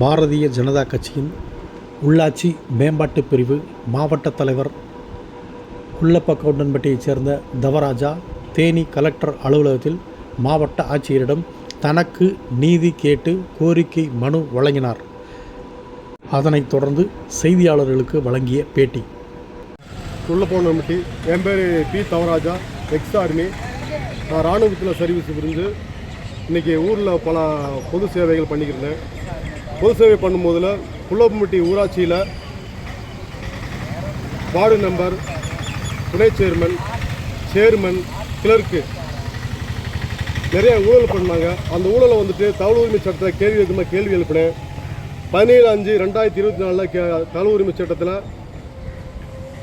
பாரதிய ஜனதா கட்சியின் உள்ளாட்சி மேம்பாட்டு பிரிவு மாவட்ட தலைவர் குள்ளப்ப கவுண்டன்பட்டியைச் சேர்ந்த தவராஜா தேனி கலெக்டர் அலுவலகத்தில் மாவட்ட ஆட்சியரிடம் தனக்கு நீதி கேட்டு கோரிக்கை மனு வழங்கினார். அதனைத் தொடர்ந்து செய்தியாளர்களுக்கு வழங்கிய பேட்டி. குள்ளப்ப என் பேர் பி தவராஜா, எக்ஸ் ஆர்மி. நான் இராணுவத்தில் சர்வீஸ் புரிஞ்சு இன்றைக்கி ஊரில் பல பொது சேவைகள் பண்ணிக்கிறேன். பொது சேவை பண்ணும்போதில் குள்ளப்பம்பட்டி ஊராட்சியில் வார்டு மெம்பர், துணை சேர்மன், கிளர்க்கு நிறைய ஊழல் பண்ணாங்க. அந்த ஊழலை தகவல் உரிமை சட்டத்தை கேள்வி எழுப்பினேன். 17/5/2024 தகவல் உரிமை சட்டத்தில்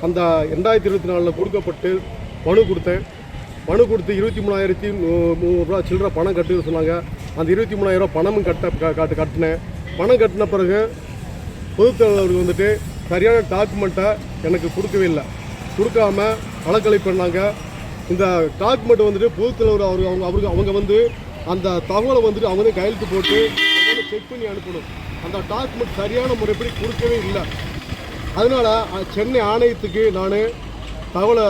அந்த 2024 கொடுக்கப்பட்டு மனு கொடுத்து 23,000 சில்லற பணம் கட்டுன்னு சொன்னாங்க. அந்த 23,000 பணமும் கட்டினேன். பணம் கட்டின பிறகு பொதுத்தலைவருக்கு சரியான டாக்குமெண்ட்டை எனக்கு கொடுக்கவே இல்லை. கொடுக்காம அலக்கலை பண்ணாங்க. இந்த டாக்குமெண்ட் பொதுத்தலைவர் அவங்க அந்த தகவலை அவங்க கையெழுத்து போட்டு செக் பண்ணி அனுப்பணும். அந்த டாக்குமெண்ட் சரியான முறைப்படி கொடுக்கவே இல்லை. அதனால் சென்னை ஆணையத்துக்கு நான் தகவலை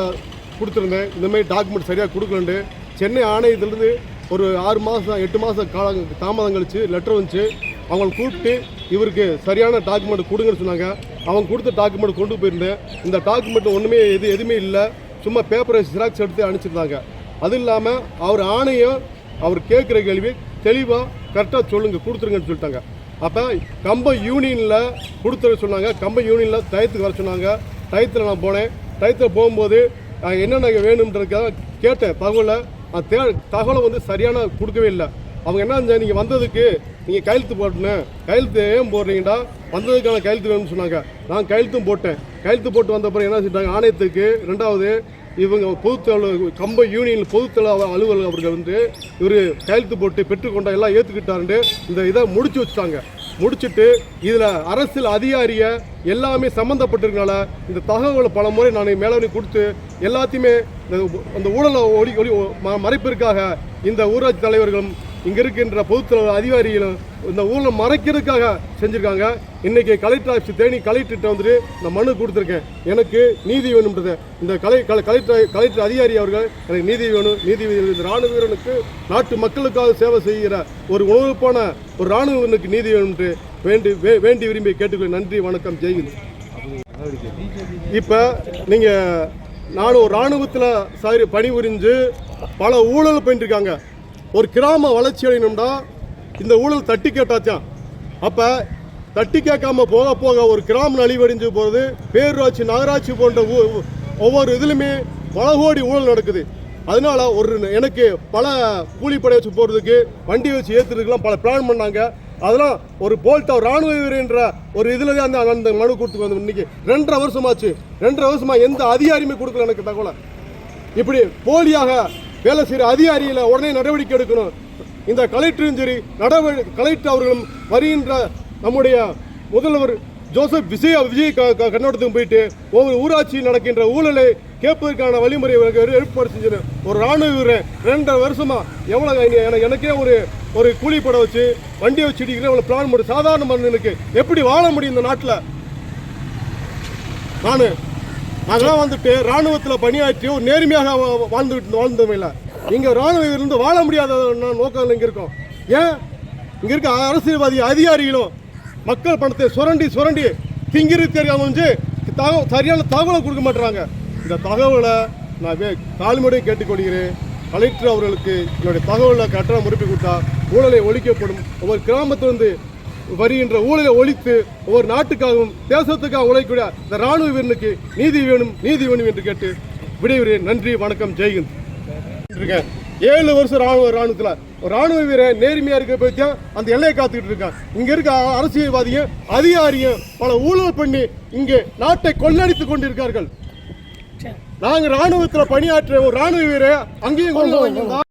கொடுத்துருந்தேன். இந்தமாதிரி டாக்குமெண்ட் சரியாக கொடுக்கலன்ட்டு. சென்னை ஆணையத்திலேருந்து ஒரு 6 மாதம் 8 மாதம் தாமதம் கழித்து லெட்டர் வந்துச்சு. அவங்களை கூப்பிட்டு இவருக்கு சரியான டாக்குமெண்ட் கொடுங்கன்னு சொன்னாங்க. அவங்க கொடுத்த டாக்குமெண்ட் கொண்டு போயிருந்தேன். இந்த டாக்குமெண்ட் ஒன்றுமே எதுவுமே இல்லை. சும்மா பேப்பரை ஜெராக்ஸ் எடுத்து அனுப்பிச்சிருந்தாங்க. அது இல்லாமல் அவர் கேட்குற கேள்வி தெளிவாக கரெக்டாக சொல்லுங்கள், கொடுத்துருங்கன்னு சொல்லிட்டாங்க. அப்போ கம்பம் யூனியனில் கொடுத்துட சொன்னாங்க. கம்பம் யூனியனில் டயத்துக்கு வர சொன்னாங்க. டயத்தில் நான் போனேன். டயத்தில் போகும்போது என்னென்ன வேணுன்றதுக்காக கேட்டேன் தகவலை. தகவலை சரியான கொடுக்கவே இல்லை. அவங்க என்ன செஞ்சாங்க, நீங்கள் வந்ததுக்கு நீங்கள் கையெழுத்து போட்டேன்னு. கையெழுத்து ஏன் போடுறீங்கடா, வந்ததுக்கான கையெழுத்து வேணும்னு சொன்னாங்க. நான் கையெழுத்தும் போட்டேன். கையெழுத்து போட்டு வந்த அப்புறம் என்ன செஞ்சாங்க, ஆணையத்துக்கு 2வது இவங்க பொதுத்தலைவர் கம்ப யூனியன் பொதுத்தலைவர் அலுவலர் அவர்கள் இவர் கையெழுத்து போட்டு பெற்றுக்கொண்ட எல்லாம் ஏற்றுக்கிட்டாருன்னு இந்த இதை முடிச்சு வச்சுட்டாங்க. முடிச்சுட்டு இதில் அரசியல் அதிகாரியை எல்லாமே சம்மந்தப்பட்டிருக்கனால இந்த தகவலை பல முறை நான் மேலே கொடுத்து எல்லாத்தையுமே அந்த ஊழலை மறைப்பிற்காக இந்த ஊராட்சி தலைவர்களும் இங்கே இருக்கின்ற பொதுத்தலைவர் அதிகாரிகளும் இந்த ஊழலை மறைக்கிறதுக்காக செஞ்சுருக்காங்க. இன்றைக்கி கலெக்டர் ஆஃபீஸ் தேனி கலெக்டர்கிட்ட நான் மனு கொடுத்துருக்கேன். எனக்கு நீதி வேணும்ன்றது. இந்த கலெக்டர் அதிகாரி அவர்கள் எனக்கு நீதி வேணும், இந்த இராணுவ வீரனுக்கு நாட்டு மக்களுக்காக சேவை செய்கிற ஒரு உணர்வுப்பான ஒரு இராணுவ வீரனுக்கு நீதி வேணும்ன்று வேண்டி விரும்பி கேட்டுக்கொள்ள. நன்றி, வணக்கம், ஜெய்ஹிந்த். இப்போ நானும் ஒரு இராணுவத்தில் பணிபுரிஞ்சு பல ஊழல் பண்ணிட்டுருக்காங்க. ஒரு கிராம வளர்ச்சி அடையணும்னா இந்த ஊழல் தட்டி கேட்டாச்சான். அப்போ தட்டி கேட்காம போக ஒரு கிராமம் நலிவடைஞ்சு போகிறது. பேரூராட்சி, நகராட்சி போன்ற ஒவ்வொரு இதுலையுமே பல கோடி ஊழல் நடக்குது. அதனால எனக்கு பல கூலிப்படை வச்சு போகிறதுக்கு, வண்டி வச்சு ஏற்றுறதுக்கெல்லாம் பல பிளான் பண்ணாங்க. அதெல்லாம் ஒரு போல்ட்டா இராணுவ வீரன்ற ஒரு இதில் தான் அந்த மனு கொடுத்து இன்னைக்கு 2.5 வருஷமாச்சு. 2.5 வருஷமாக எந்த அதிகாரியுமே கொடுக்கல எனக்கு தகவலை. இப்படி போலியாக வேலை செய்கிற அதிகாரியில் உடனே நடவடிக்கை எடுக்கணும். இந்த கலெக்டரும் சரி, கலெக்டர் அவர்களும் வருகின்ற நம்முடைய முதல்வர் ஜோசப் விஜய் கண்ணோட்டத்துக்கு போயிட்டு ஒவ்வொரு ஊராட்சியில் நடக்கின்ற ஊழலை கேட்பதற்கான வழிமுறை ஏற்பாடு செஞ்சு ஒரு இராணுவ வீரர் 2.5 வருஷமா எவ்வளோ எனக்கே ஒரு கூலிப்படை வச்சு வண்டியை வச்சு இடிக்கிற எவ்வளோ பிளான் பண்ணி சாதாரண மனிதனுக்கு எப்படி வாழ முடியும் இந்த நாட்டில்? நாங்களாம் இராணுவத்தில் பணியாற்றி ஒரு நேர்மையாக வாழ்ந்தோம். இல்லை, இங்கே இராணுவ வாழ முடியாத நோக்கம் இங்கே இருக்கோம். ஏன் இங்கே இருக்க அரசியல்வாதி அதிகாரிகளும் மக்கள் பணத்தை சுரண்டி திங்கிரு தெரியாமல் சரியான தகவலை கொடுக்க மாட்டுறாங்க. இந்த தகவலை நான் தாழ்மையுடன் கேட்டுக்கொள்கிறேன். கலெக்டர் அவர்களுக்கு என்னுடைய தகவலை கட்டண முறைப்பி கொடுத்தா ஊழலை ஒழிக்கப்படும். ஒவ்வொரு கிராமத்திலிருந்து வருகின்ற ஊழலை ஒழித்து ஒவ்வொரு நாட்டுக்காகவும் தேசத்துக்காக உழைக்கூடிய இந்த இராணுவ வீரனுக்கு நீதி வேணும் என்று கேட்டு விடைபெறுகிறேன். நன்றி, வணக்கம், ஜெய்ஹிந்த். 7 வருஷம் இராணுவத்தில் ஒரு இராணுவ வீரன் நேர்மையாக இருக்க பற்றி அந்த எல்லையை காத்துக்கிட்டு இருக்கான். இங்கே இருக்க அரசியல்வாதியும் அதிகாரியும் பல ஊழல் பண்ணி இங்கே நாட்டை கொள்ளடித்துக் கொண்டிருக்கார்கள். நாங்கள் இராணுவத்தில் பணியாற்ற ஒரு இராணுவ வீரர் அங்கேயும் கொண்டு